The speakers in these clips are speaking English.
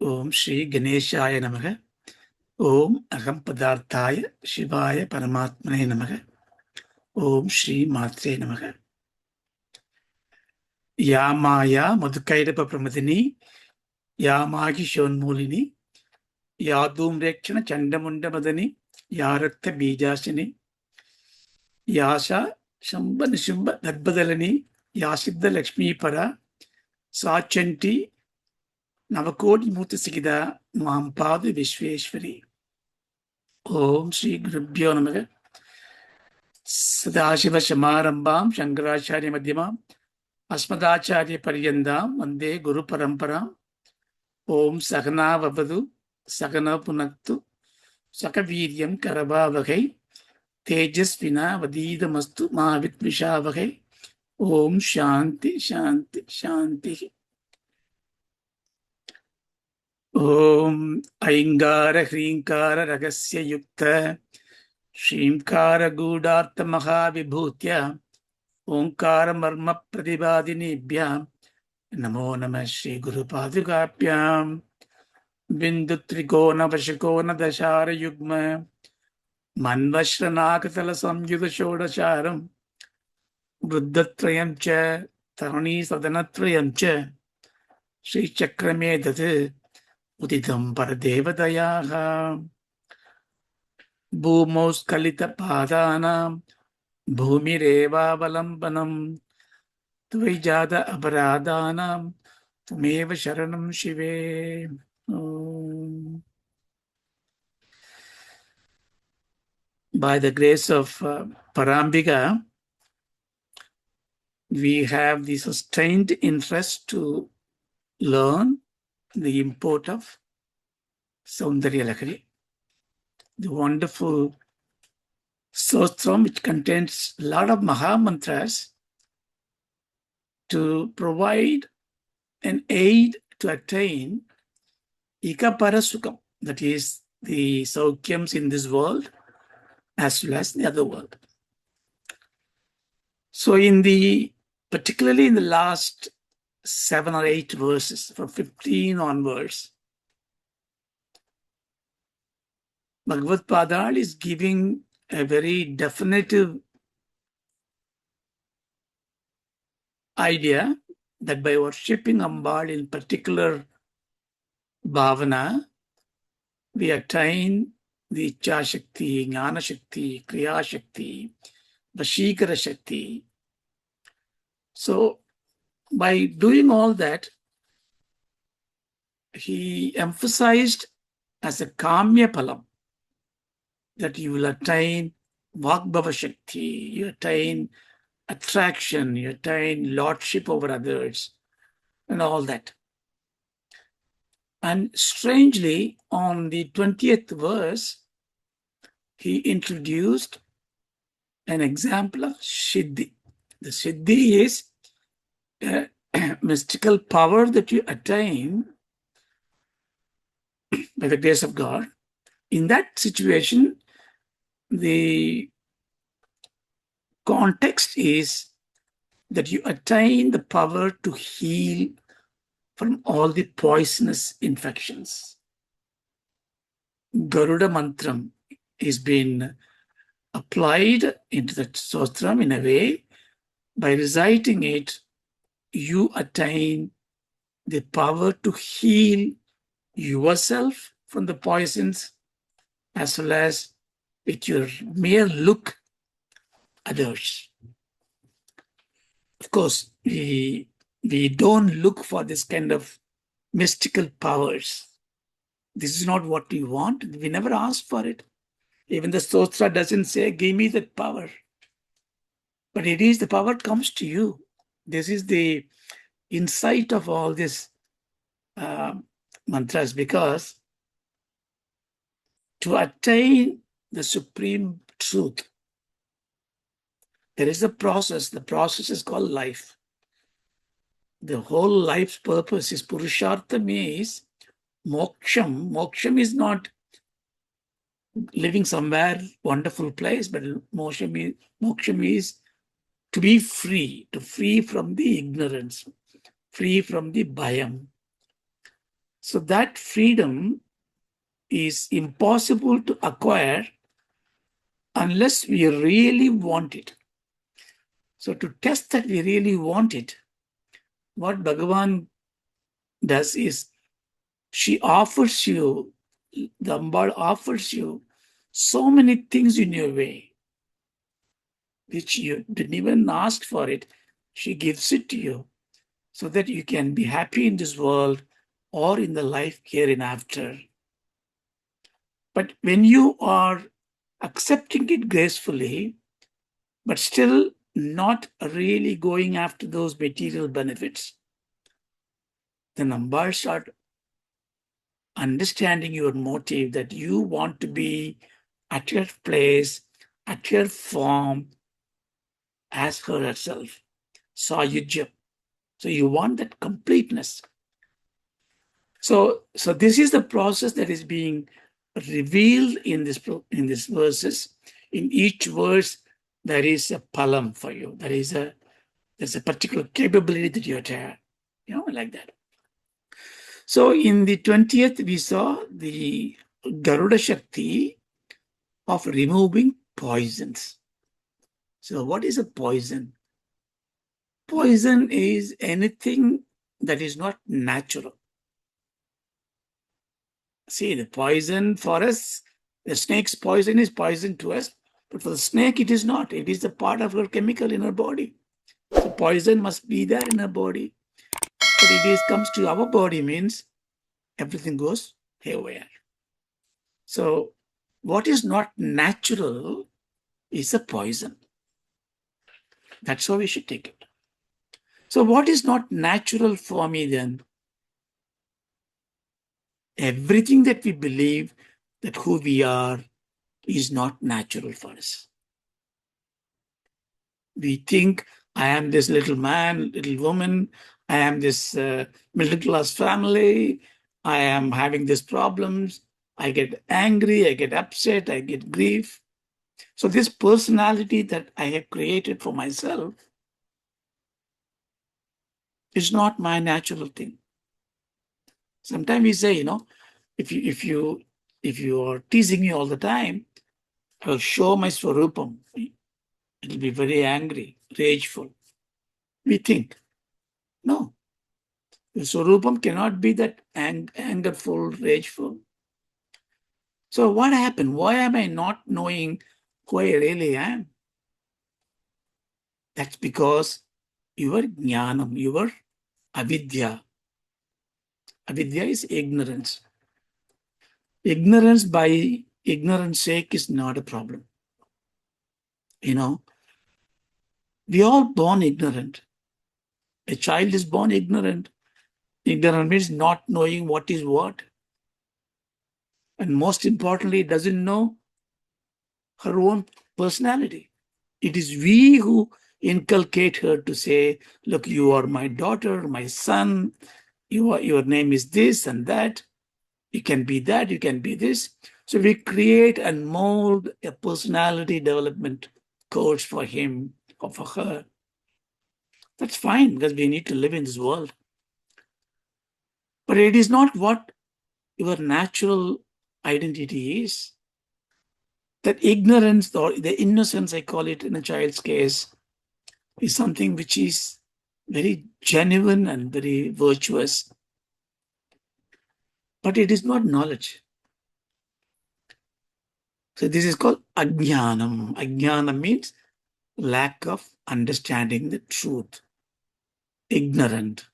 Om Shri Ganeshaya Namaha. Om Aham Padarthaya Shivaya Paramatmane Namaha. Om Shri Matre Namaha. Ya Maya Madhukairapa Pramadini, Ya Magi Shonmulini, Ya Dhumrekshana Chandamunda Madani, Ya Rakta Bijasini, Yasha Shamba Nishimba Dadbadalani, Ya Siddha Lakshmi Para, Sachanti Navakodi Mutasikida, Mahampadu Vishveshwari. Om Shri Gurubhyo Namaha. Sadashiva Shamarambam Shankaracharya Madhyamam Asmadacharya Paryandam Vande Guru Paramparam. Om Sakana Vavadu Sakana Punaktu Sakaviryam Karabhavahai Tejasvina Vadidamastu Mahavitvishavahai. Om Shanti Shanti Shanti. Om Aingara Hrinkara Ragasya Yukta Shrimkara Gudartha Mahavibhutya Omkara Marma Pradibadinibhyam Namo Namah Shri Guru Padukapyam Bindu Trikona Vashikona Dashara Yugma Manvashranakatala Samyuga Shodacharam Buddhatrayam Cha Tarani Sadanatrayam Cha Shri Chakrame Dati Uditam Paradevadayaha Bhumos Kalita Padana Bhumireva Valambanam Tvijada Aparadhanam Tumeva Sharanam Shive. By the grace of Parambika, we have the sustained interest to learn the import of Soundaryalahari, the wonderful stotuṃ which contains a lot of Maha Mantras to provide an aid to attain ikapara sukham, that is the saukyams in this world as well as the other world. So particularly in the last 7 or 8 verses, from 15 onwards, Bhagavad Padal is giving a very definitive idea that by worshipping Ambal in particular bhavana, we attain the Ichcha Shakti, Jnana Shakti, Kriya Shakti, Vashikara Shakti. So, by doing all that, he emphasized as a Kamya Palam that you will attain Vagbhava Shakti, you attain attraction, you attain lordship over others, and all that. And strangely, on the 20th verse, he introduced an example of Siddhi. The Siddhi is a mystical power that you attain by the grace of God. In that situation, the context is that you attain the power to heal from all the poisonous infections. Garuda Mantram is being applied into the stotuṃ in a way, by reciting it, you attain the power to heal yourself from the poisons, as well as with your mere look, others. Of course, we don't look for this kind of mystical powers. This is not what we want. We never ask for it. Even the stotra doesn't say, give me that power. But it is, the power comes to you. This is the insight of all these mantras, because to attain the supreme truth, there is a process. The process is called life. The whole life's purpose is Purushartham, is moksham. Moksham is not living somewhere wonderful place, but moksham is to be free, to free from the ignorance, free from the bhayam. So that freedom is impossible to acquire unless we really want it. So to test that we really want it, what Bhagavan does is she offers you, the Amba offers you so many things in your way, which you didn't even ask for it. She gives it to you so that you can be happy in this world or in the life hereinafter. But when you are accepting it gracefully, but still not really going after those material benefits, then Amba start understanding your motive, that you want to be at your place, at your form, as her herself, Sayujya. So you want that completeness. So this is the process that is being revealed in this verses. In each verse, there is a palam for you. There's a particular capability that you have, like that. So in the 20th, we saw the Garuda Shakti of removing poisons. So what is a poison? Poison is anything that is not natural. See, the poison for us, the snake's poison is poison to us, but for the snake, it is not. It is a part of her chemical in her body. So poison must be there in her body. But it comes to our body means everything goes haywire. So what is not natural is a poison. That's how we should take it. So what is not natural for me then? Everything that we believe that who we are is not natural for us. We think, I am this little man, little woman, I am this middle class family, I am having these problems, I get angry, I get upset, I get grief. So this personality that I have created for myself is not my natural thing. Sometimes we say, if you are teasing me all the time, I will show my swarupam. It will be very angry, rageful. We think, no, the swarupam cannot be that angerful, rageful. So what happened? Why am I not knowing who I really am? That's because your jnanam, your avidya. Avidya is ignorance. Ignorance by ignorance sake is not a problem. We all born ignorant. A child is born ignorant. Ignorant means not knowing what is what. And most importantly, doesn't know her own personality. It is we who inculcate her to say, look, you are my daughter, my son, your name is this and that. You can be that, you can be this. So we create and mold a personality development course for him or for her. That's fine because we need to live in this world. But it is not what your natural identity is. That ignorance or the innocence, I call it in a child's case, is something which is very genuine and very virtuous. But it is not knowledge. So this is called ajnanam. Ajnanam means lack of understanding the truth. Ignorant.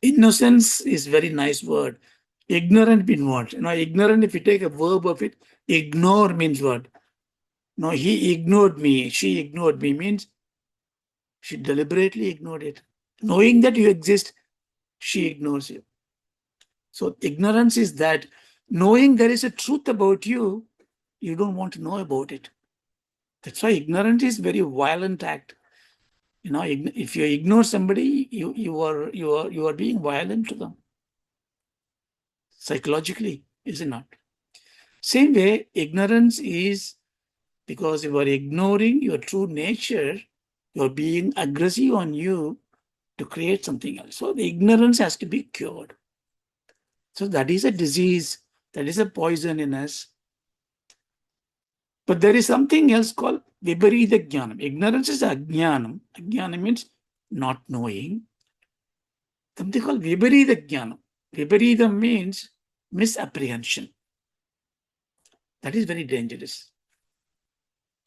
Innocence is very nice word. Ignorant means what? Ignorant, if you take a verb of it, ignore means what? No, he ignored me, she ignored me means she deliberately ignored it. Knowing that you exist, she ignores you. So ignorance is that knowing there is a truth about you, you don't want to know about it. That's why ignorance is very violent act. If you ignore somebody, you are being violent to them. Psychologically, is it not? Same way, ignorance is because you are ignoring your true nature, you are being aggressive on you to create something else. So the ignorance has to be cured. So that is a disease, that is a poison in us. But there is something else called viparīta-jnānam. Ignorance is ajnānam. Ajnānam means not knowing. Something called viparīta-jnānam. Viparītam means misapprehension. That is very dangerous.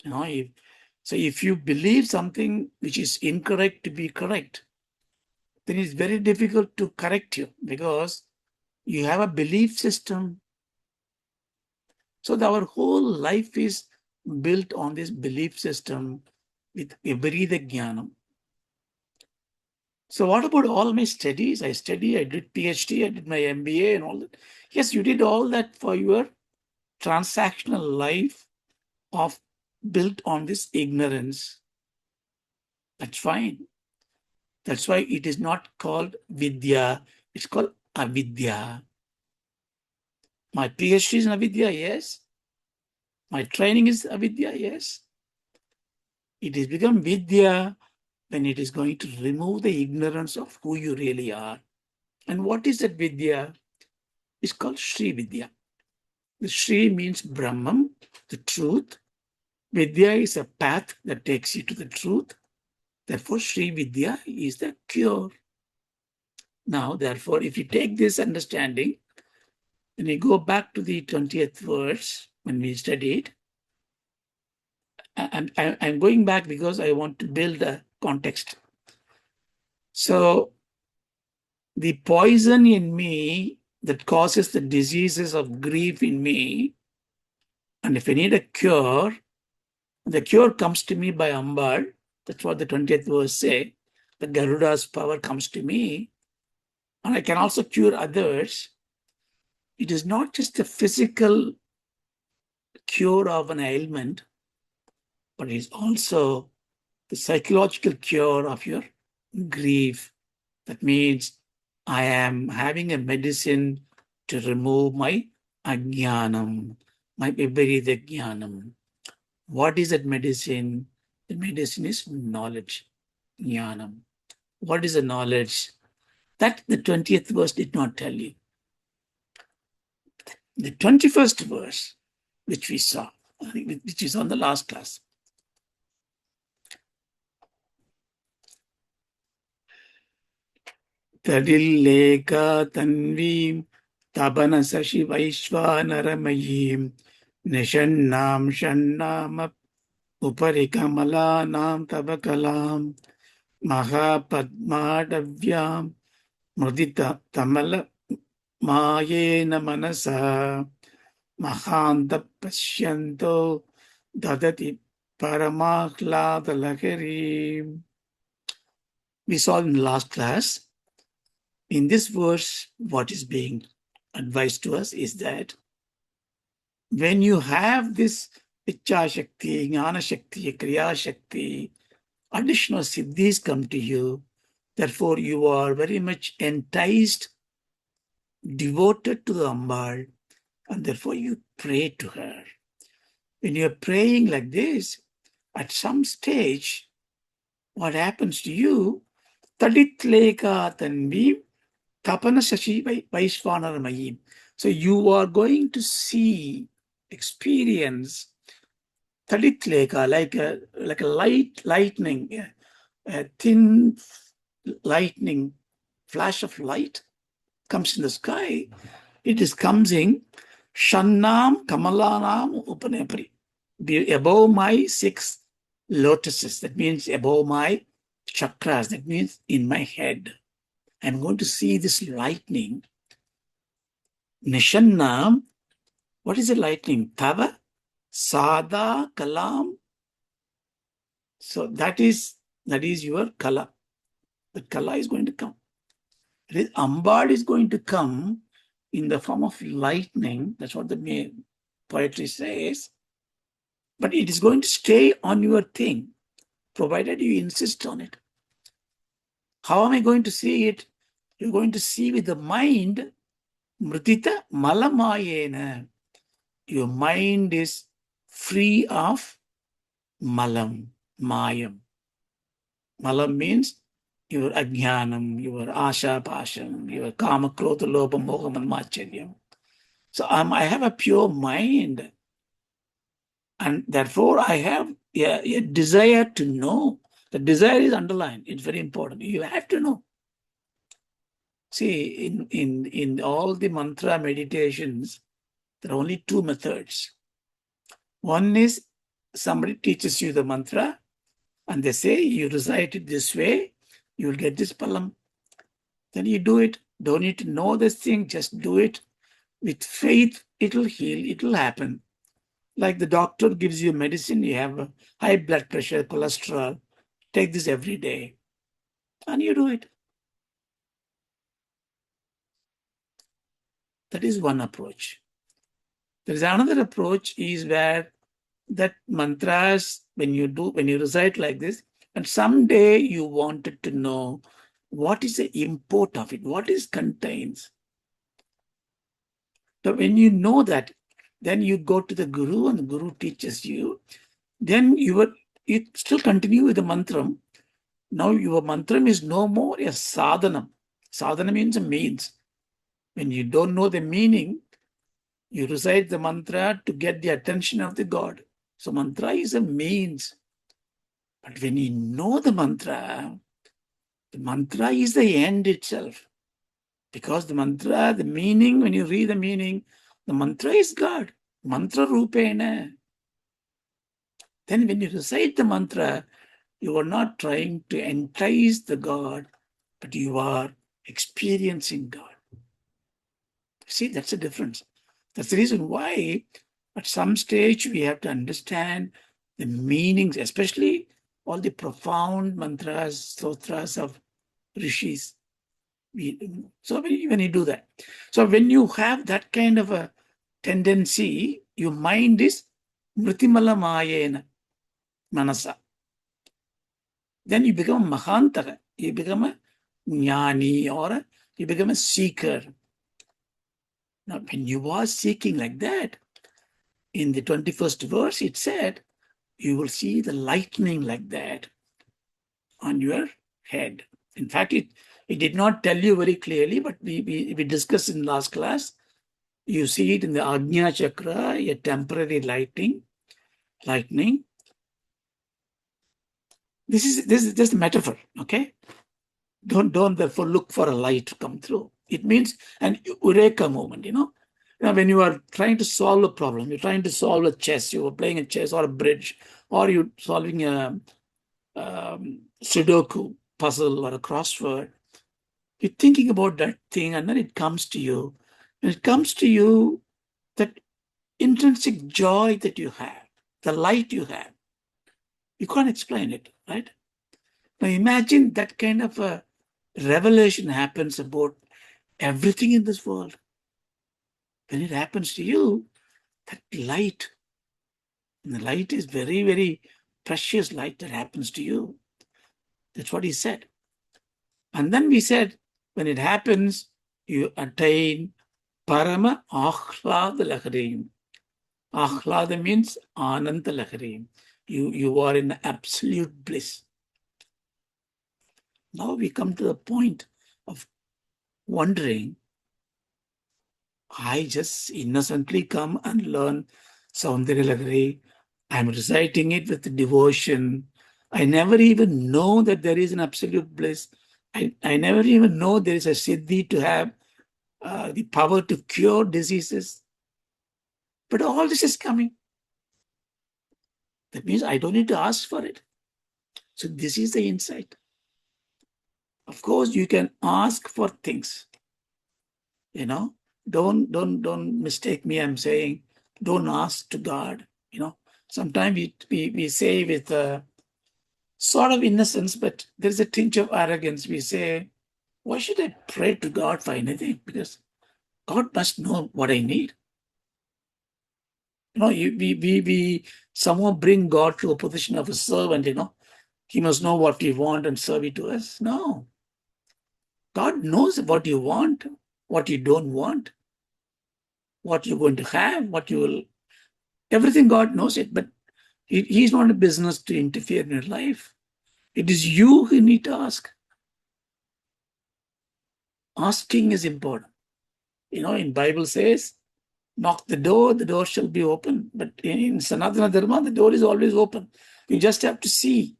If you believe something which is incorrect to be correct, then it's very difficult to correct you because you have a belief system. So our whole life is built on this belief system with viparīta-jnānam. So what about all my studies? I did PhD, I did my MBA and all that. Yes, you did all that for your transactional life of built on this ignorance. That's fine. That's why it is not called vidya, it's called avidya. My PhD is in avidya, yes. My training is avidya, yes. It has become vidya when it is going to remove the ignorance of who you really are. And what is that vidya? It's called Sri Vidya. The Sri means Brahman, the truth. Vidya is a path that takes you to the truth. Therefore, Sri Vidya is the cure. Now, therefore, if you take this understanding, when we go back to the 20th verse, when we studied, I'm going back because I want to build a context. So, the poison in me that causes the diseases of grief in me, and if I need a cure, the cure comes to me by Ambal. That's what the 20th verse says. The Garuda's power comes to me, and I can also cure others. It is not just the physical cure of an ailment, but it is also the psychological cure of your grief. That means I am having a medicine to remove my ajnanam, my viparīta-jnānam. What is that medicine? The medicine is knowledge, jnanam. What is the knowledge? That the 20th verse did not tell you. The 21st verse, which we saw, which is on the last class. Tadilleka tanvīṃ tabana sashi vaishvānaramayīṃ nishannām shannām uparikamalānām tabakalam mahapadmādavyām mudita tamala mayena manasa mahanta pasyanto dadati paramāhlādalahari. We saw in the last class. In this verse, what is being advised to us is that when you have this Ichcha Shakti, Jnana Shakti, Kriya Shakti, additional siddhis come to you, therefore you are very much enticed, devoted to the Ambal, and therefore you pray to her. When you are praying like this, at some stage, what happens to you? Taditleka tanvīṃ tapana sashi vaishvānaramayīṃ. So you are going to see, experience taditleka, like a lightning, a thin lightning, flash of light comes in the sky. It is coming, shannām kamalānām upanepari, above my 6 lotuses. That means above my chakras. That means in my head. I'm going to see this lightning. Nishannām. What is the lightning? Tava, sada, kalam. So that is your kala. The kala is going to come. Ambal is going to come in the form of lightning. That's what the poetry says. But it is going to stay on your thing, provided you insist on it. How am I going to see it? You're going to see with the mind, mritita malamayena. Your mind is free of malam, mayam. Malam means your ajnanam, your asha pasham, your kama krodha lobha moha manmacharyam. So I have a pure mind, and therefore I have a desire to know. The desire is underlined. It's very important. You have to know. See, in all the mantra meditations, there are only two methods. One is somebody teaches you the mantra and they say, you recite it this way, you will get this palam. Then you do it. Don't need to know this thing, just do it. With faith, it will heal, it will happen. Like the doctor gives you medicine, you have high blood pressure, cholesterol, take this every day, and you do it. That is one approach. There is another approach is where that mantras, when you recite like this, and someday you wanted to know what is the import of it, what it contains. So when you know that, then you go to the Guru and the Guru teaches you. Then you still continue with the mantram. Now your mantram is no more a sadhana. Sadhana means a means. When you don't know the meaning, you recite the mantra to get the attention of the God. So mantra is a means. But when you know the mantra is the end itself. Because the mantra, the meaning, when you read the meaning, the mantra is God. Mantra rupena. Then when you recite the mantra, you are not trying to entice the God, but you are experiencing God. See, that's the difference. That's the reason why at some stage we have to understand the meanings, especially all the profound mantras, stotras of rishis. So when you do that. So when you have that kind of a tendency, your mind is mritimala mayena manasa. Then you become a mahantara. You become a jnani, or you become a seeker. Now, when you are seeking like that, in the 21st verse, it said, you will see the lightning like that on your head. In fact, it did not tell you very clearly, but we discussed in last class. You see it in the Ajna chakra, a temporary lightning. This is just a metaphor, okay? Don't therefore look for a light to come through. It means an eureka moment, Now, when you are trying to solve a problem, you're trying to solve a chess, you are playing a chess or a bridge, or you're solving a Sudoku puzzle or a crossword, you're thinking about that thing and then it comes to you. And it comes to you, that intrinsic joy that you have, the light you have. You can't explain it, right? Now imagine that kind of a revelation happens about everything in this world. When it happens to you, that light, and the light is very, very precious light that happens to you. That's what he said. And then we said, when it happens, you attain parama āḥlāda-laharīṃ. Āḥlāda means ānanda-laharīṃ. You are in absolute bliss. Now we come to the point of wondering, I just innocently come and learn Soundaryalahari. I'm reciting it with devotion. I never even know that there is an absolute bliss. I never even know there is a siddhi to have the power to cure diseases. But all this is coming. That means I don't need to ask for it. So this is the insight. Of course, you can ask for things. Don't mistake me. I'm saying don't ask to God. Sometimes we say with sort of innocence, but there's a tinge of arrogance. We say, why should I pray to God for anything? Because God must know what I need. We somehow bring God to a position of a servant, He must know what we want and serve it to us. No. God knows what you want, what you don't want, what you're going to have, what you will. Everything God knows it, but He's not a business to interfere in your life. It is you who need to ask. Asking is important. In Bible says, knock the door shall be open. But in Sanatana Dharma, the door is always open. You just have to see.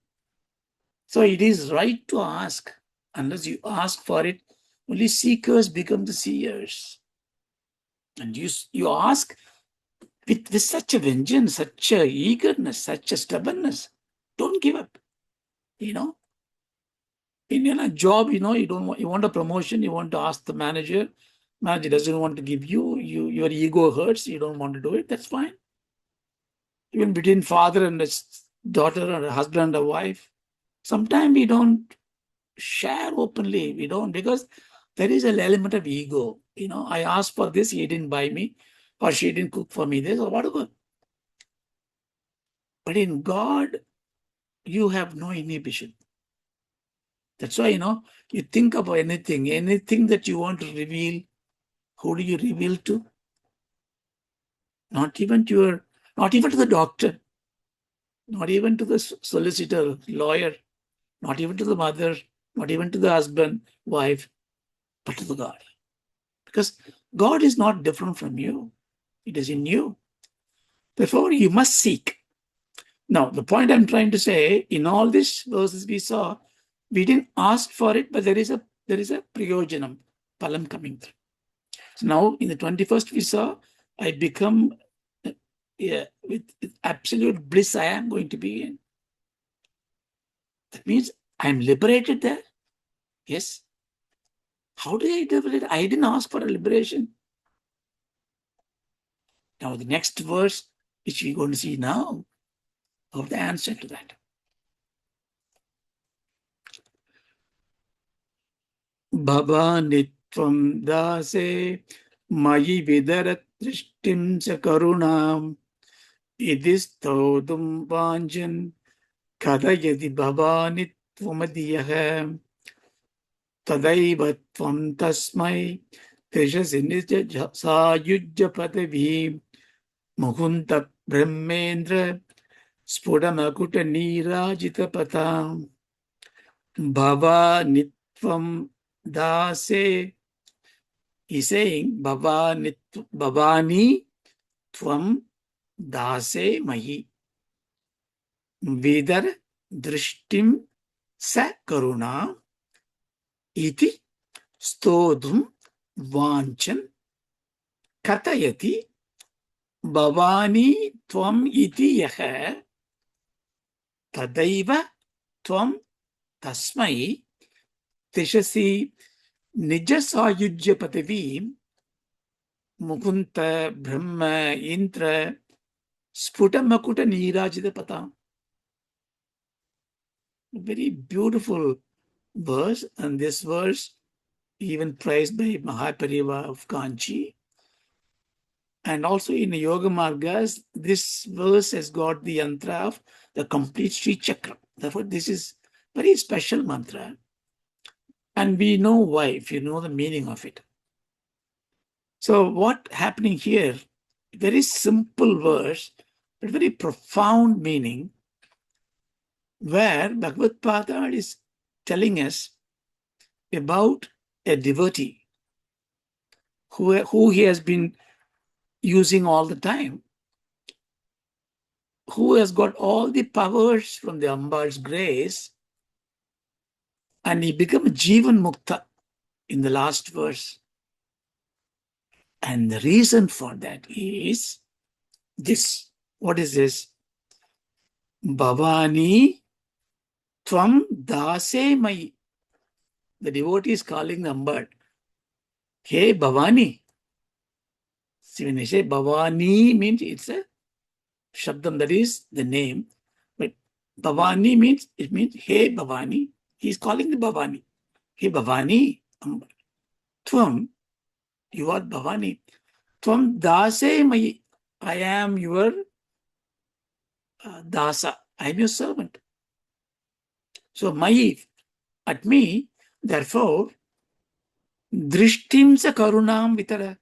So it is right to ask. Unless you ask for it, only seekers become the seers. And you ask with such a vengeance, such a eagerness, such a stubbornness. Don't give up. In a job, you want a promotion, you want to ask the manager. Manager doesn't want to give you, your ego hurts, you don't want to do it, that's fine. Even between father and a daughter, or a husband and a wife, sometimes we don't share openly. We don't, because there is an element of ego. I asked for this, he didn't buy me, or she didn't cook for me this, or whatever. But in God, you have no inhibition. That's why, you think about anything that you want to reveal, who do you reveal to? Not even to the doctor, not even to the solicitor, lawyer, not even to the mother, not even to the husband, wife, but to the God. Because God is not different from you. It is in you. Therefore, you must seek. Now, the point I'm trying to say, in all these verses we saw, we didn't ask for it, but there is a prayojanam, palam coming through. So now, in the 21st, we saw, I become, with absolute bliss I am going to be in. That means I'm liberated there. Yes. How did I liberate? I didn't ask for a liberation. Now, the next verse, which we're going to see now, of the answer to that. Bhavāni tvam dāse mayi vitara dṛṣṭiṃ sakaruṇā stotuṃ vāñchan kathayati bhavāni tvamiti tadaiva tvam tasmai diśasi nija-sāyujya-padavīṃ Mukunda Brahmendra sphuṭamakuṭa nīrājita-padām bhavāni tvam dāse. He's saying bhavāni tvam dāse mayi vitara dṛṣṭiṃ sakaruṇā iti stotuṃ vāñchan kathayati bhavāni tvam iti yaha tadaiva tvam tasmai diśasi nija-sāyujya-padavīṃ Mukunda Brahmā Indra sphuṭamakuṭa nīrājita-padām. Very beautiful verse, and this verse even praised by Mahapariva of Kanchi. And also in the Yoga Margas, this verse has got the yantra of the complete Sri Chakra. Therefore, this is very special mantra. And we know why, if you know the meaning of it. So what happening here, very simple verse, but very profound meaning, where Bhagavad Pada is telling us about a devotee who he has been using all the time, who has got all the powers from the Amba's grace, and he became a Jivan Mukta in the last verse. And the reason for that is this. What is this? Bhavāni tvam dāse mayi. The devotee is calling the Amba. Hey Bhavāni. See, when I say Bhavāni means it's a shabdam, that is the name. But Bhavāni means, it means hey Bhavāni. He is calling the Bhavāni. Hey Bhavāni. Tvam, you are Bhavāni. Tvam dāse mayi. I am your dāsa. I am your servant. So mayi, at me, therefore, dṛṣṭiṃ sakaruṇām vitara.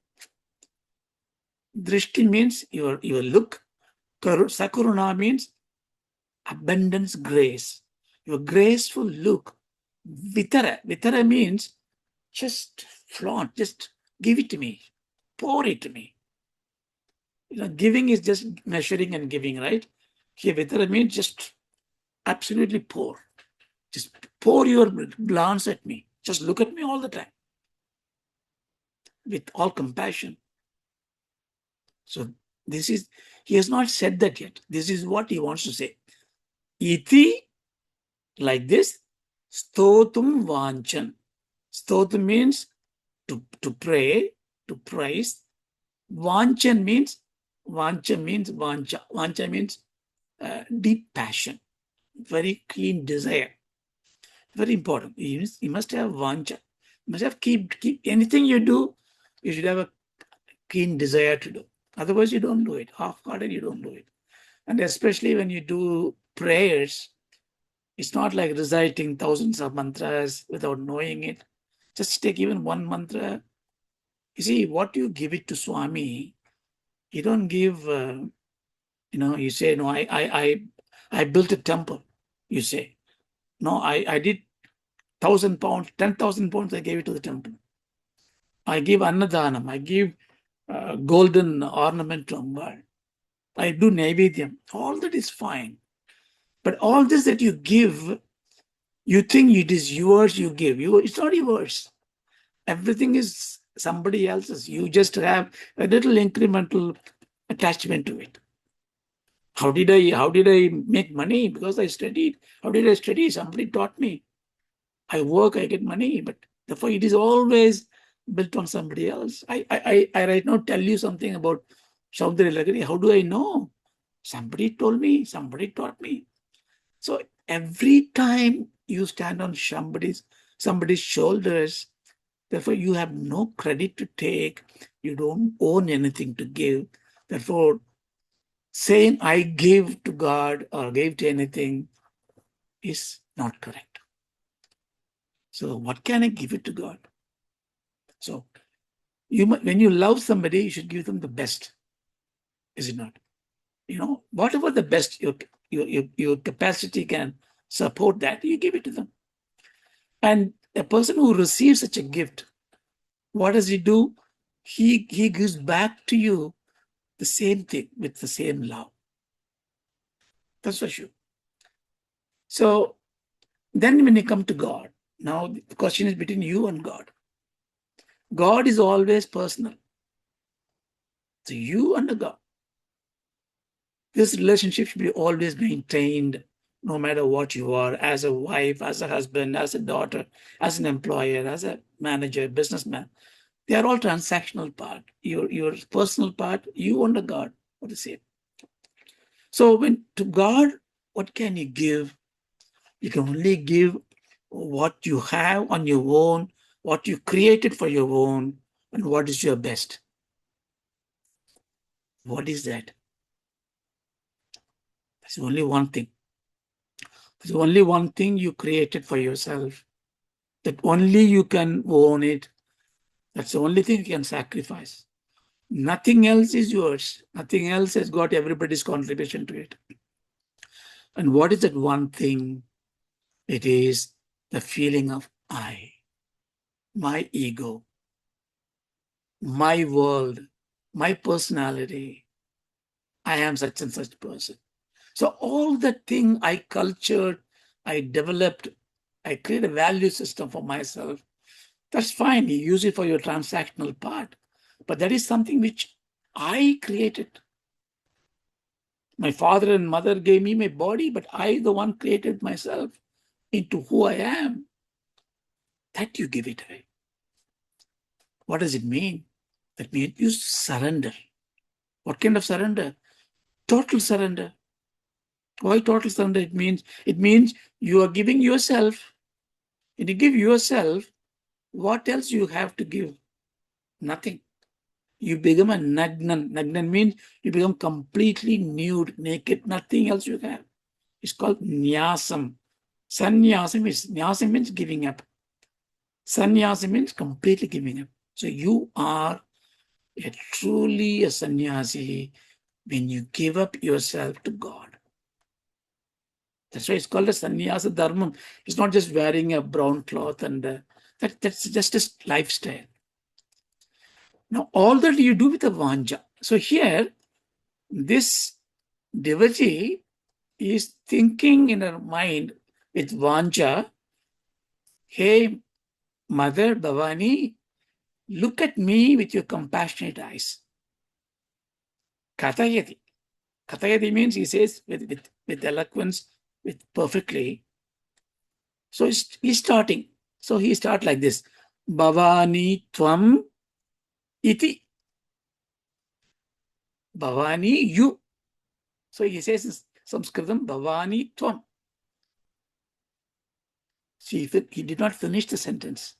Dṛṣṭiṃ means your look. Sakaruṇā means abundance, grace. Your graceful look. Vitara. Vitara means just flaunt. Just give it to me. Pour it to me. Giving is just measuring and giving, right? Here, vitara means just absolutely pour. Just pour your glance at me. Just look at me all the time with all compassion. So he has not said that yet. This is what he wants to say. Iti, like this, stotuṃ vāñchan. Stotuṃ means to pray, to praise. Vāñchan means vāñchan. Vāñchan means deep passion, very keen desire. Very important. You must have vāñchan. You must have keep anything you do, you should have a keen desire to do. Otherwise, you don't do it. Half-hearted, you don't do it. And especially when you do prayers, it's not like reciting thousands of mantras without knowing it. Just take even one mantra. You see, what you give it to Swami, you don't give, you say, no, I built a temple, you say. No, I did 1,000 pounds, 10,000 pounds, I gave it to the temple. I give annadhanam, I give golden ornament to Ambar. I do naivedyam. All that is fine. But all this that you give, you think it is yours, you give. It's not yours. Everything is somebody else's. You just have a little incremental attachment to it. How did I make money? Because I studied. How did I study? Somebody taught me. I work, I get money, but therefore it is always built on somebody else. I right now tell you something about Soundaryalahari. How do I know? Somebody told me, somebody taught me. So every time you stand on somebody's shoulders, therefore you have no credit to take. You don't own anything to give. Therefore, saying I give to God or gave to anything is not correct. So what can I give it to God? So when you love somebody, you should give them the best. Is it not? Whatever the best your capacity can support, that you give it to them. And a person who receives such a gift, what does he do? He gives back to you the same thing with the same love. That's for sure. So then when you come to God, now the question is between you and God. God is always personal. So you and God. This relationship should be always maintained no matter what you are, as a wife, as a husband, as a daughter, as an employer, as a manager, businessman. They are all transactional part. Your personal part, you and God are the same. So when to God, what can you give? You can only give what you have on your own, what you created for your own, and what is your best. What is that? There's only one thing. There's only one thing you created for yourself, that only you can own it. That's the only thing you can sacrifice. Nothing else is yours. Nothing else has got everybody's contribution to it. And what is that one thing? It is the feeling of I, my ego, my world, my personality. I am such and such person. So all that thing I cultured, I developed, I create a value system for myself. That's fine. You use it for your transactional part. But that is something which I created. My father and mother gave me my body, but I, the one, created myself into who I am. That you give it away. What does it mean? That means you surrender. What kind of surrender? Total surrender. Why total surrender? It means you are giving yourself. When you give yourself, what else you have to give? Nothing. You become a nagnan. Nagnan means you become completely nude, naked, nothing else you have. It's called nyasam. Nyasam means giving up. Sannyasa means completely giving up. So you are truly a sannyasi when you give up yourself to God. That's why it's called a sannyasa dharma. It's not just wearing a brown cloth and that's just a lifestyle. Now, all that you do with the vāñchan. So here, this devotee is thinking in her mind with vāñchan, hey, Mother Bhavani, look at me with your compassionate eyes. Kathayati. Kathayati means he says with eloquence, with perfectly. So he's starting. So he starts like this. Bhavāni tvam iti. Bhavāni you. So he says in Sanskritam, Bhavāni tvam. See, he did not finish the sentence.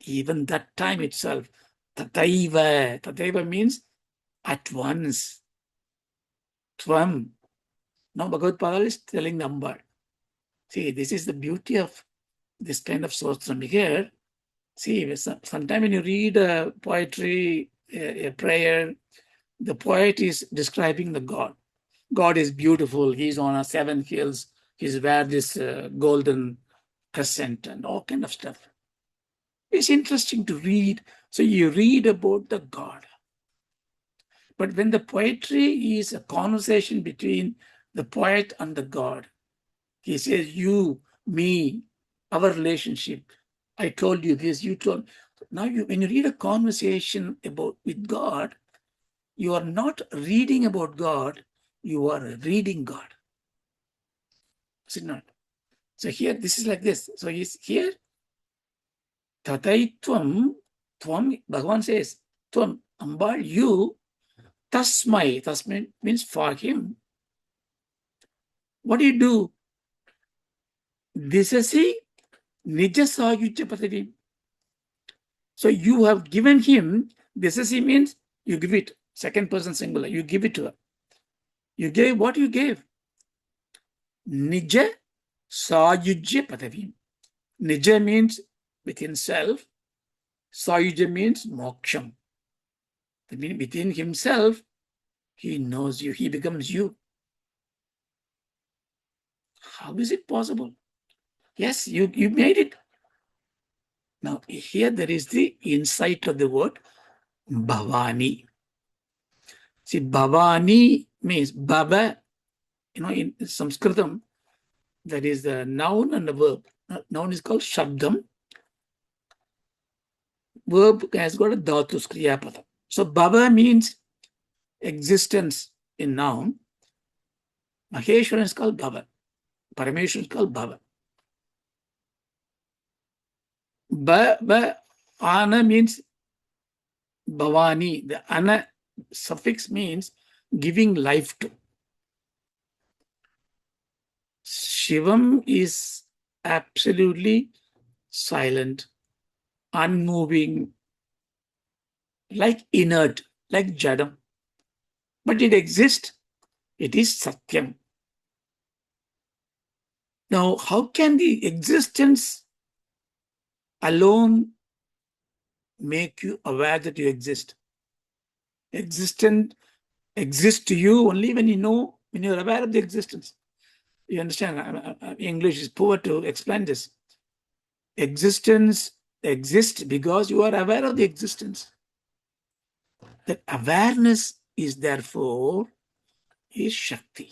Even that time itself, tadaiva. Tadaiva means at once. Tvam. Now Bhagavad Pada is telling number. See, this is the beauty of this kind of stotuṃ. Here, see, sometimes when you read a poetry, a prayer, the poet is describing the God. God is beautiful. He's on a 7 hills. He's wear this golden crescent and all kind of stuff. It's interesting to read. So you read about the God. But when the poetry is a conversation between the poet and the God, he says, you, me, our relationship. I told you this, you told. Now, when you read a conversation with God, you are not reading about God, you are reading God. Is it not? So here, this is like this. So he's here. Tvam, Bhagavan says, tvam, Ambal, you, tasmai. Tasmai means for him. What do you do? Diśasi, nija-sāyujya-padavīṃ. So you have given him, diśasi means you give it, second person singular, you give it to her. You gave what you gave? Nija-sāyujya-padavīṃ. Nija means within self, Sayujya means moksham. That means within himself, he knows you, he becomes you. How is it possible? Yes, you made it. Now, here there is the insight of the word Bhavāni. See, Bhavāni means Bhava. In Sanskritam, there is the noun and the verb. Noun is called Shabdam. Verb has got a dhatu kriyapada. So, Bhava means existence in noun. Maheshwaran is called Bhava. Parameshwaran is called Bhava. Ana means Bhavāni. The ana suffix means giving life to. Shivam is absolutely silent, unmoving, like inert, like jadam. But it exists. It is satyam. Now, how can the existence alone make you aware that you exist? Existence exists to you only when when you're aware of the existence. You understand? English is poor to explain this. Existence exists because you are aware of the existence. That awareness is therefore is Shakti.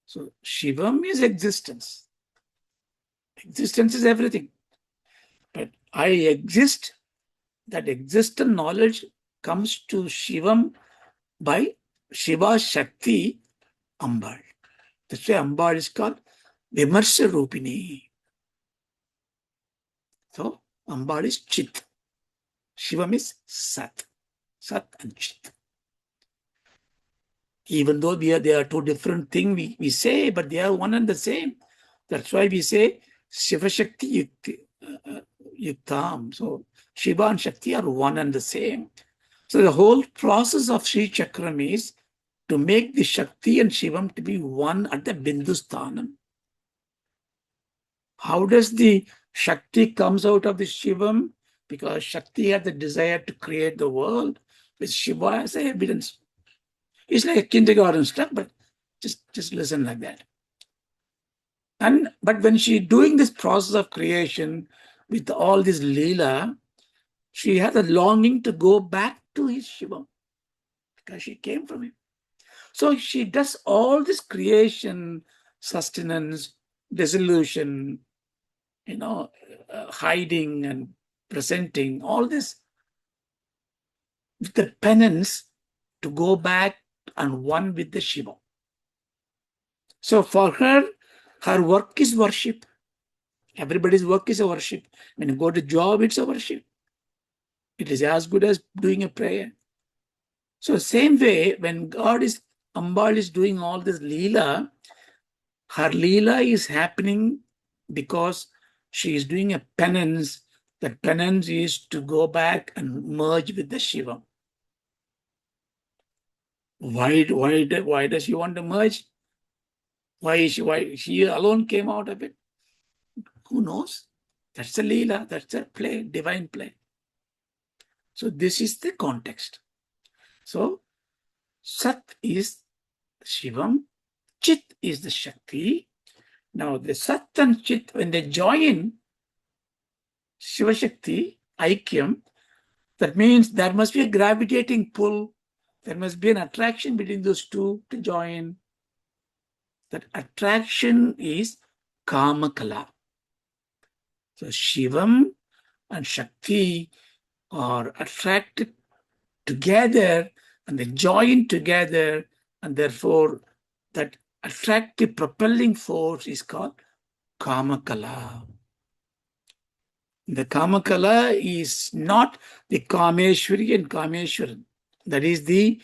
So Shivam is existence. Existence is everything. But I exist, that existent knowledge comes to Shivam by Shiva Shakti Ambal. That's why Ambal is called Vimarsha Rupini. So Ambal is Chit. Shivam is Sat. Sat and Chit. Even though they are two different things we say, but they are one and the same. That's why we say Shiva Shakti Yuktam. So Shiva and Shakti are one and the same. So the whole process of Sri Chakram is to make the Shakti and Shivam to be one at the Bindusthanam. How does the Shakti comes out of the Shivam? Because Shakti had the desire to create the world, with Shiva as evidence. It's like a kindergarten stuff, but just listen like that. But when she's doing this process of creation with all this Leela, she has a longing to go back to his Shiva because she came from him. So she does all this creation, sustenance, dissolution, hiding and presenting, all this with the penance to go back and one with the Shiva. So for her, her work is worship. Everybody's work is a worship. When you go to job, it's a worship. It is as good as doing a prayer. So same way, when Ambal is doing all this Leela, her Leela is happening because she is doing a penance. That penance is to go back and merge with the Shiva. Why does she want to merge? Why she alone came out of it? Who knows? That's a Leela, that's a play, divine play. So this is the context. So Sat is Shivam, Chit is the Shakti. Now the Sat and Chit, when they join Shiva Shakti, Aikyam, that means there must be a gravitating pull. There must be an attraction between those two to join. That attraction is Kamakala. So Shivam and Shakti are attracted together and they join together, and therefore that attractive propelling force is called Kamakala. The Kamakala is not the Kameshwari and Kameshwaran. That is the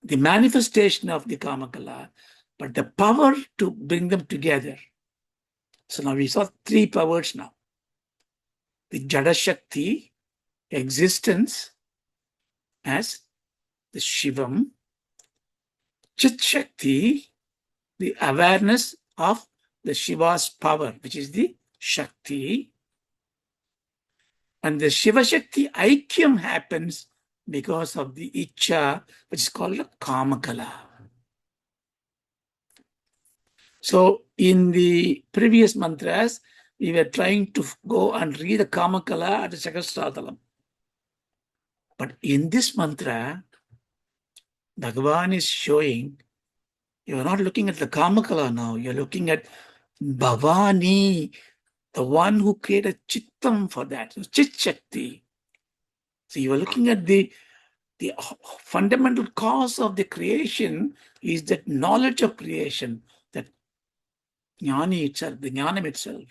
manifestation of the Kamakala, but the power to bring them together. So now we saw three powers now. The Jada Shakti, existence as the Shivam, Chit Shakti, the awareness of the Shiva's power, which is the Shakti. And the Shiva Shakti Aikyam happens because of the Icha, which is called the Kamakala. So in the previous mantras, we were trying to go and read the Kamakala at the Sakasratalam. But in this mantra, Bhagavan is showing, you're not looking at the Kamakala now, you're looking at Bhavāni, the one who created Chittam for that, so Chit Shakti. So you are looking at the fundamental cause of the creation is that knowledge of creation, that jnani itself, the jnanam itself.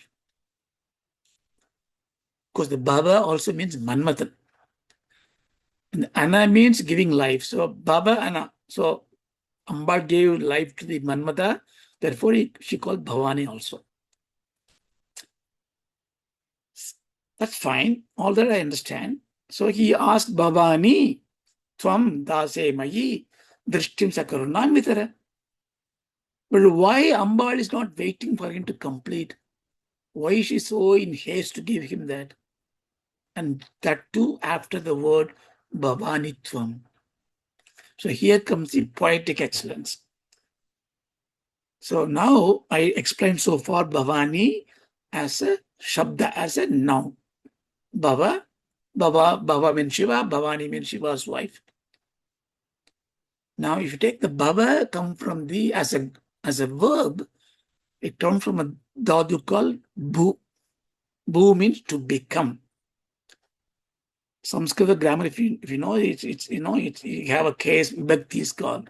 Because the Bhava also means Manmatan. And Ana means giving life. So Bhava Ana. So Ambal gave life to the Manmata, therefore she called Bhavani also. That's fine. All that I understand. So he asked Bhavani, tvam, dāse, mayi, dṛṣṭiṃ, sakaruṇā, vitara. But why Ambal is not waiting for him to complete? Why is she so in haste to give him that? And that too after the word Bhavani tvam. So here comes the poetic excellence. So now I explained so far Bhavani as a Shabda, as a noun. Bhava means Shiva, Bhavani means Shiva's wife. Now if you take the Bhava, come from the, as a verb, it comes from a dhatu called bhu. Bhu means to become. Sanskrit grammar, if you know, you have a case, Vibhakti is called.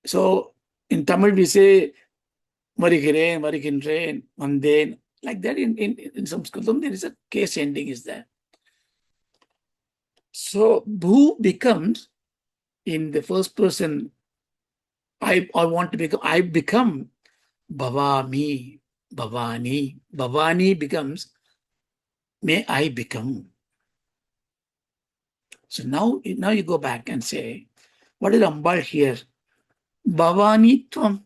So in Tamil we say Varigireen, Variginreen, Vandeen, like that. In Sanskritam there is a case ending is there. So Bhu becomes, in the first person, I want to become, I become Bhavāmi, Bhavāni. Bhavāni becomes, may I become. So now you go back and say, what is Ambal here? Bhavāni tvam.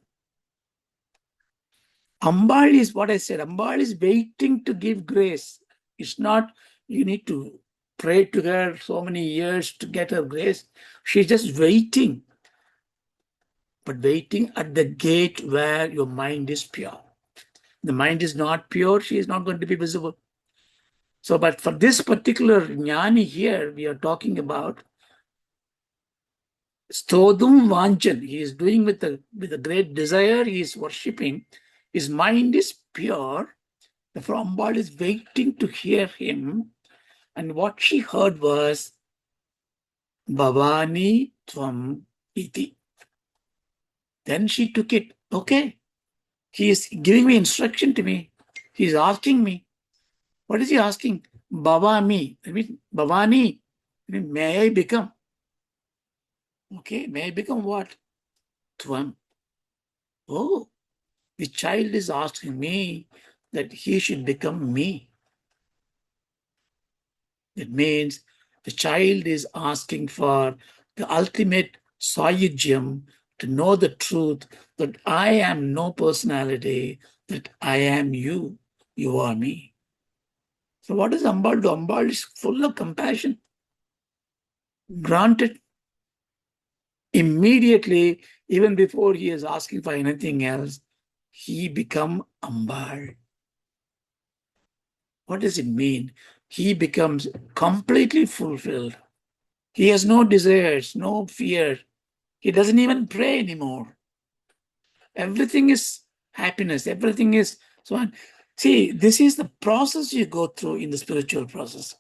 Ambal is what I said. Ambal is waiting to give grace. It's not you need to pray to her so many years to get her grace. She's just waiting. But waiting at the gate where your mind is pure. The mind is not pure, she is not going to be visible. So, but for this particular jnani here, we are talking about stotuṃ vāñchan. He is doing with a great desire. He is worshipping. His mind is pure. The Brahma is waiting to hear him. And what she heard was bhavāni tvam miti. Then she took it. Okay. He is giving me instruction to me. He is asking me. What is he asking? Bhavāmi. I mean, bhavāni. I mean, may I become? Okay. May I become what? Tvam. Oh, the child is asking me that he should become me. That means the child is asking for the ultimate sāyujyam, to know the truth that I am no personality, that I am you, you are me. So what does Ambal do? Ambal is full of compassion. Granted, immediately, even before he is asking for anything else, he become Ambal. What does it mean? He becomes completely fulfilled. He has no desires, no fear. He doesn't even pray anymore. Everything is happiness. Everything is so on. See, this is the process you go through in the spiritual process.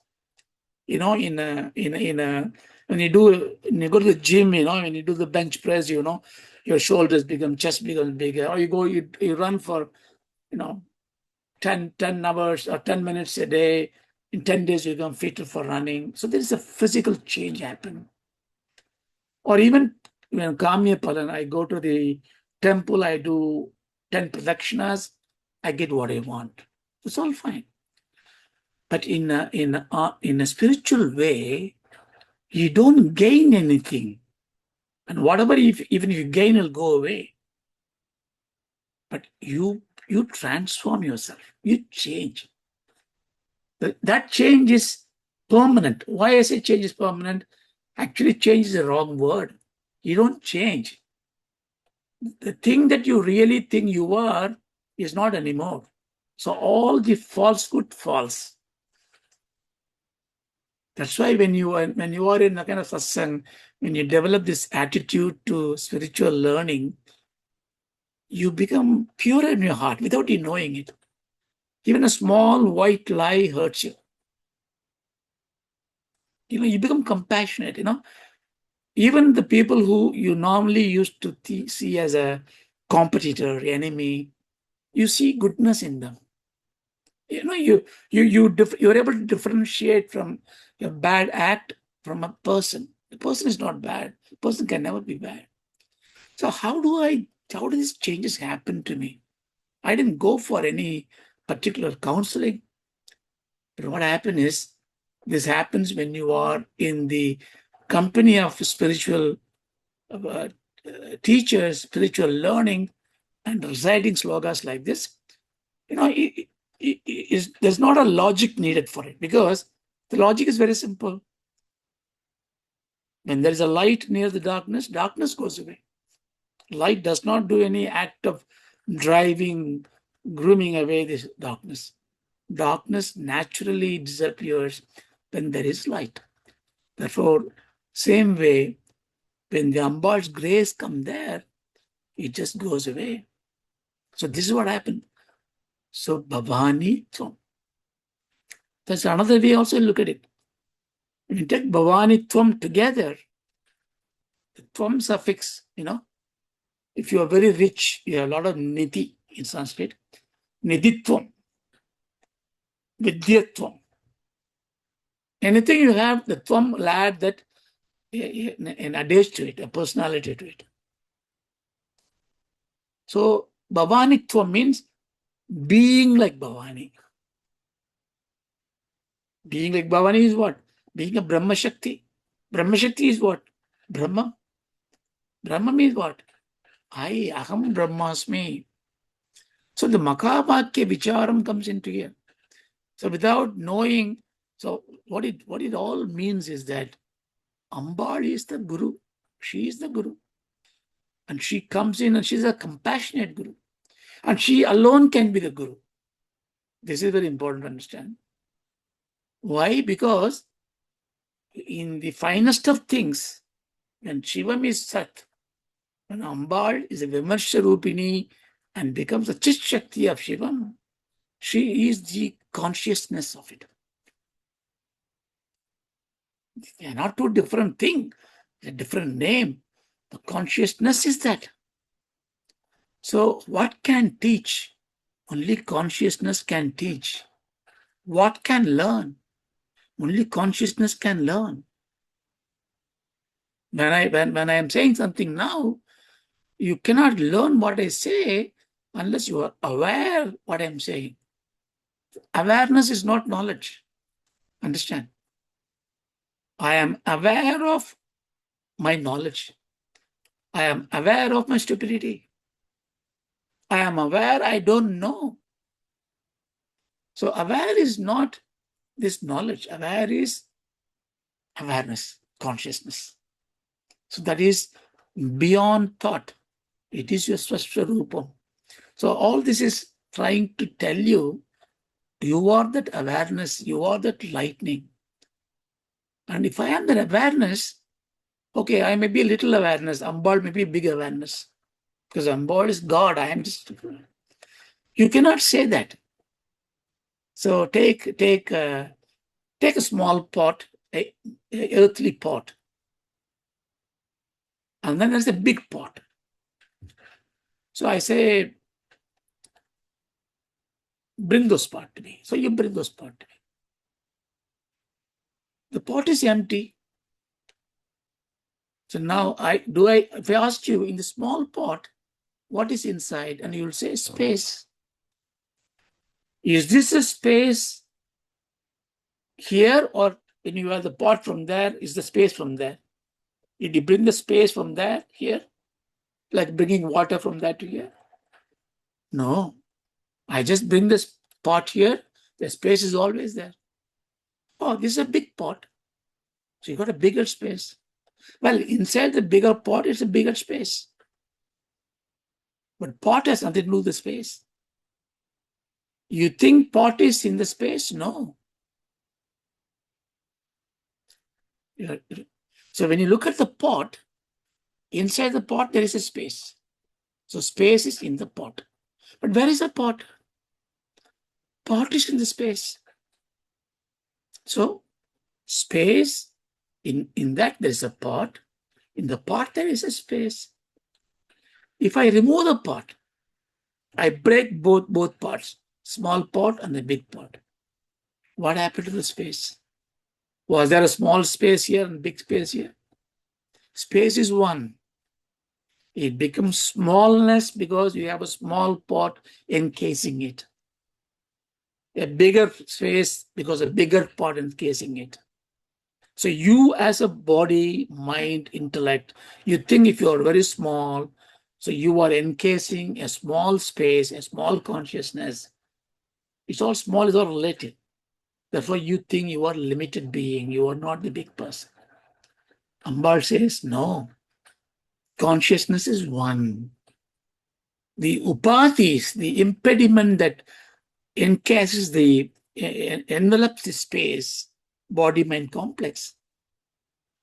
You know, when you go to the gym, when you do the bench press, your shoulders become, chest becomes bigger. Or you run for, 10 hours or 10 minutes a day. In 10 days, you become fitter for running. So there is a physical change happen. Or even when Kamya-padan, I go to the temple, I do 10 pradakshinas, I get what I want. It's all fine. But in a spiritual way, you don't gain anything. And whatever, even if you gain, it'll go away. But you transform yourself. You change. That change is permanent. Why I say change is permanent? Actually, change is the wrong word. You don't change. The thing that you really think you are is not anymore. So all the falsehood falls. That's why when you are in a kind of satsang, when you develop this attitude to spiritual learning, you become pure in your heart without you knowing it. Even a small white lie hurts you. You become compassionate, Even the people who you normally used to see as a competitor, enemy, you see goodness in them. You're able to differentiate from a bad act from a person. The person is not bad. The person can never be bad. So how do these changes happen to me? I didn't go for any particular counseling. But what happened is, this happens when you are in the company of spiritual teachers, spiritual learning, and reciting slogas like this. There's not a logic needed for it, because the logic is very simple. When there is a light near the darkness, darkness goes away. Light does not do any act of driving, grooming away this darkness. Darkness naturally disappears when there is light. Therefore, same way, when the Ambal's grace comes there, it just goes away. So this is what happened. So Bhavāni tvam. That's another way also look at it. When you take Bhavāni tvam together, the tvam suffix, if you are very rich, you have a lot of niti in Sanskrit. Niditvam, vidyatvam. Anything you have, the tvam will add that an adage to it, a personality to it. So Bhavāni tvam means being like Bhavāni. Being like Bhavāni is what? Being a Brahma Shakti. Brahma Shakti is what? Brahma. Brahma means what? Aham Brahmasmi. So the Makabhakya Vicharam comes into here. So without knowing, so what it all means is that Ambal is the Guru. She is the Guru. And she comes in and she's a compassionate Guru. And she alone can be the Guru. This is very important to understand. Why? Because in the finest of things, when Shivam is Sat, when Ambal is a Vimarsha Rupini and becomes the Chit Shakti of Shivam, she is the consciousness of it. They are not two different things, a different name. The consciousness is that. So what can teach? Only consciousness can teach. What can learn? Only consciousness can learn. When I am saying something now, you cannot learn what I say unless you are aware what I am saying. Awareness is not knowledge. Understand? I am aware of my knowledge. I am aware of my stupidity. I am aware I don't know. So aware is not this knowledge. Aware is awareness, consciousness. So that is beyond thought. It is your swaswarupam. So all this is trying to tell you, you are that awareness, you are that lightning. And if I am that awareness, okay, I may be a little awareness, Ambal may be big awareness. Because Ambal is God, I am just... You cannot say that. So take a small pot, a earthly pot. And then there's a big pot. So I say, bring those pot to me. So you bring those pot to me. The pot is empty. So now if I ask you in the small pot, what is inside? And you'll say space. Is this a space here, or when you have the pot from there, is the space from there? Did you bring the space from there here? Like bringing water from there to here? No. I just bring this pot here, the space is always there. Oh, this is a big pot. So you got a bigger space. Well, inside the bigger pot, it's a bigger space. But pot has nothing to do with the space. You think pot is in the space? No. So when you look at the pot, inside the pot, there is a space. So space is in the pot. But where is the pot? Pot is in the space. So space, in that there is a pot. In the pot, there is a space. If I remove the pot, I break both pots, small pot and the big pot. What happened to the space? Was there a small space here and big space here? Space is one. It becomes smallness because you have a small pot encasing it. A bigger space because a bigger pot encasing it. So you as a body, mind, intellect, you think if you are very small, so you are encasing a small space, a small consciousness. It's all small, it's all relative. Therefore, you think you are a limited being, you are not the big person. Ambal says, no. Consciousness is one. The upadhis, the impediment that encases envelops the space, body-mind complex,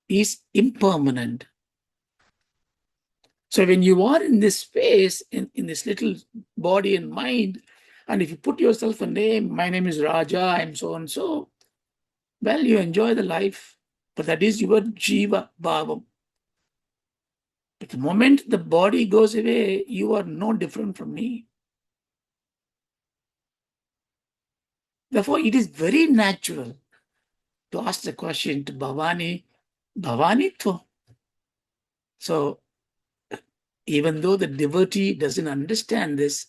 is impermanent. So when you are in this space, in this little body and mind, and if you put yourself a name, my name is Raja, I'm so and so, well, you enjoy the life, but that is your jiva bhavam. But the moment the body goes away, you are no different from me. Therefore, it is very natural to ask the question to Bhavāni, Bhavāni tvaṃ. So, even though the devotee doesn't understand this,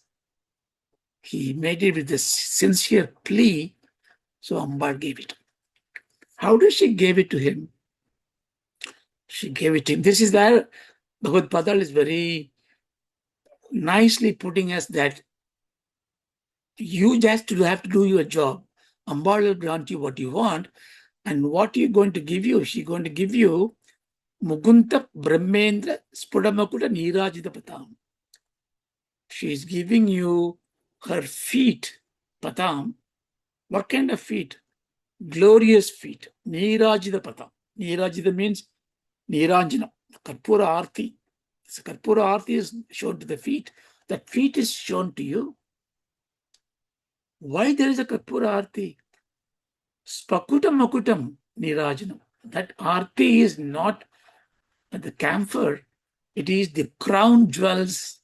he made it with a sincere plea, so Ambal gave it. How does she give it to him? She gave it to him. This is where Bhagavad Padal is very nicely putting us that you just have to do your job. Ambal will grant you what you want, and what you're going to give you, she's going to give you Mukunda Brahmendra sphuṭamakuṭa nīrājita-padām. She is giving you her feet, padām. What kind of feet? glorious feet. Nīrājita-padām. Nīrājita means Niranjana. Karpura Arti. So Karpura Arti is shown to the feet. That feet is shown to you. Why there is a Karpura Arti? Sphuṭamakuṭam nīrājana. That Arti is not the camphor. It is the crown jewels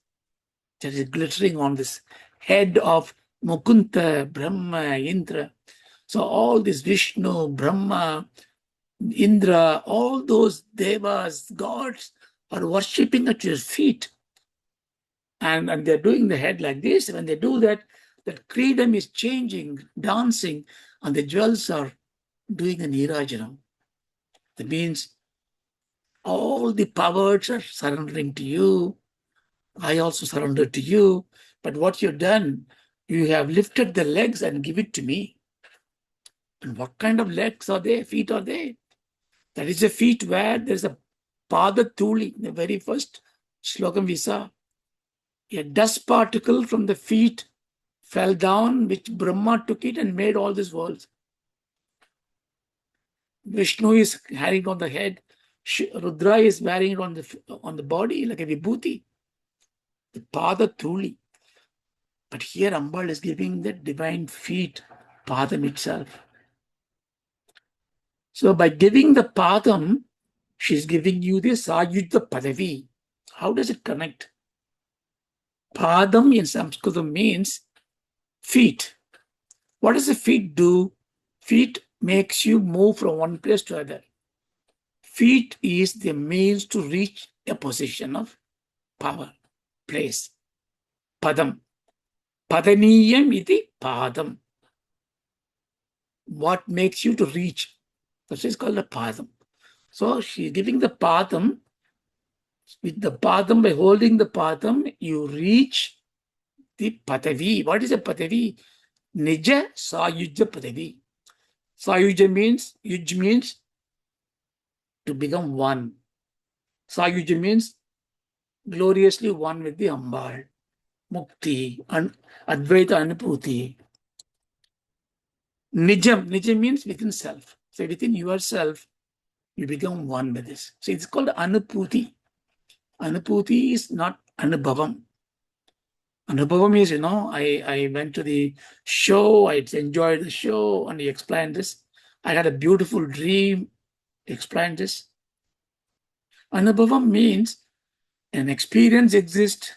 that is glittering on this head of Mukunda, Brahmā, Indra. So all this Vishnu, Brahma, Indra, all those devas, gods are worshipping at your feet. And they're doing the head like this. When they do that, that freedom is changing, dancing, and the jewels are doing a nīrājana. That means all the powers are surrendering to you. I also surrender to you. But what you've done, you have lifted the legs and give it to me. And what kind of legs are they? Feet are they? That is a feet where there's a padatuli. The very first slokam we saw. A dust particle from the feet fell down, which Brahma took it and made all these worlds. Vishnu is carrying on the head. Rudra is wearing it on the body like a vibhuti. The padatuli. But here Ambal is giving the divine feet, padam itself. So by giving the padam, she's giving you the nija-sāyujya-padavīṃ. How does it connect? Padam in Sanskrit means feet. What does the feet do? Feet makes you move from one place to another. Feet is the means to reach a position of power, place. Padam. Padaniyam-iti-padam. What makes you to reach? That is called a padam. So she's giving the padam. With the padam, by holding the padam, you reach the padavi. What is a padavi? Nija-sāyujya-padavīṃ. Sayujya means, yuj means to become one. Sayujya means gloriously one with the Ambal. Mukti, Advaita Anupūti. Nijam means within self. So within yourself, you become one with this. So it's called Anupūti. Anupūti is not Anubhavam. Anubhavam is, I went to the show, I enjoyed the show, and he explained this. I had a beautiful dream, he explained this. Anubhavam means an experience exists,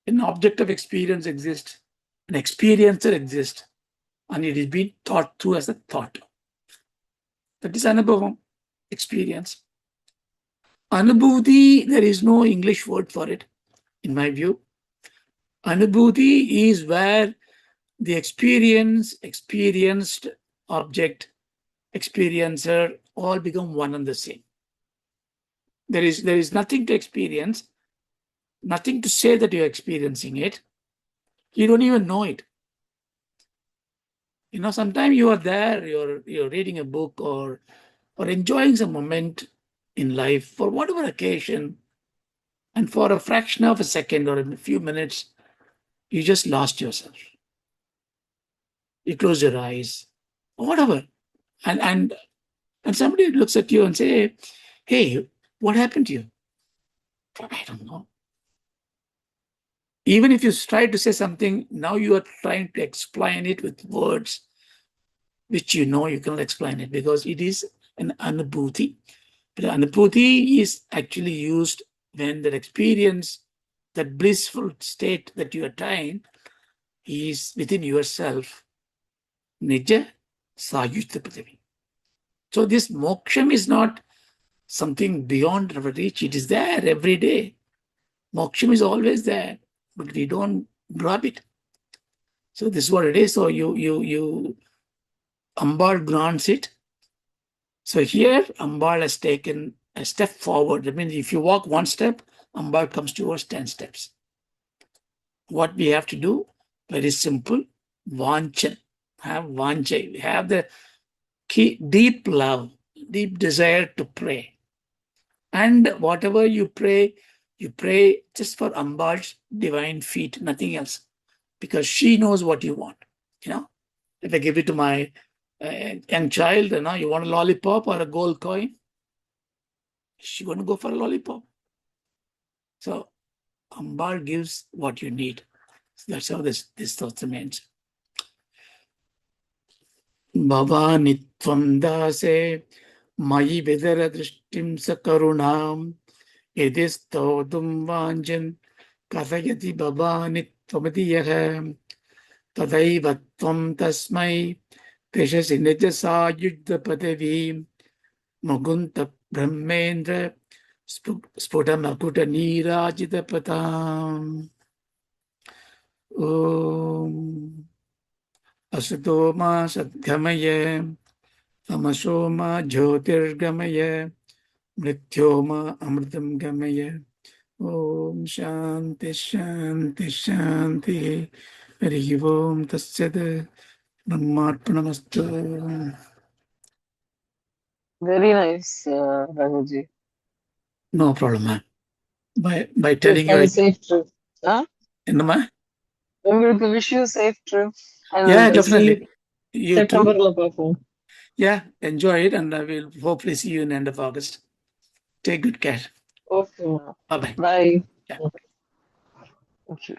an object of experience exists, an experiencer exists, and it is being thought through as a thought. That is Anubhavam, experience. Anubhuti, there is no English word for it, in my view. Anubhuti is where the experienced object, experiencer, all become one and the same. There is nothing to experience, nothing to say that you're experiencing it. You don't even know it. Sometimes you are there, you're reading a book or enjoying some moment in life for whatever occasion, and for a fraction of a second or a few minutes, you just lost yourself. You close your eyes, or whatever. And somebody looks at you and say, hey, what happened to you? I don't know. Even if you try to say something, now you are trying to explain it with words which you cannot explain it, because it is an anubhuti. But anubhuti is actually used when that experience, that blissful state that you attain, is within yourself. Nija-sāyujya-padavīṃ. So this moksham is not something beyond our reach. It is there every day. Moksham is always there, but we don't grab it. So this is what it is. So you Ambal grants it. So here Ambal has taken a step forward. That means if you walk one step, Ambal comes towards 10 steps. What we have to do? Very simple. Vāñchan. Have vāñchan. Have the deep love, deep desire to pray. And whatever you pray just for Ambal's divine feet, nothing else. Because she knows what you want. If I give it to my a young child, you want a lollipop or a gold coin? She's going to go for a lollipop. So Ambal gives what you need. So that's how this stotuṃ ends. Bhavāni tvam dāse mayi vitara dṛṣṭiṃ sakaruṇā yadi stotuṃ vāñchan kathayati bhavāni tvamiti tadaiva tvam tasmai diśasi nija-sāyujya-padavīṃ Mukunda Brahmendra sphuṭamakuṭa nīrājita-padām. Om asato ma sadgamaya tamaso ma jyotirgamaya mrityo ma amritam gamaya. Om shanti shanti shanti. Harihi Om tassat. Brahmārpanamastu. Very nice, Raghuji. No problem, ma'am. By telling Have you, a safe trip. Huh? Ma'am? I'm going to wish you a safe trip. Yeah, And definitely. see You too. September. Yeah, enjoy it, and I will hopefully see you in the end of August. Take good care. Okay. Bye-bye. Bye. Yeah. Okay.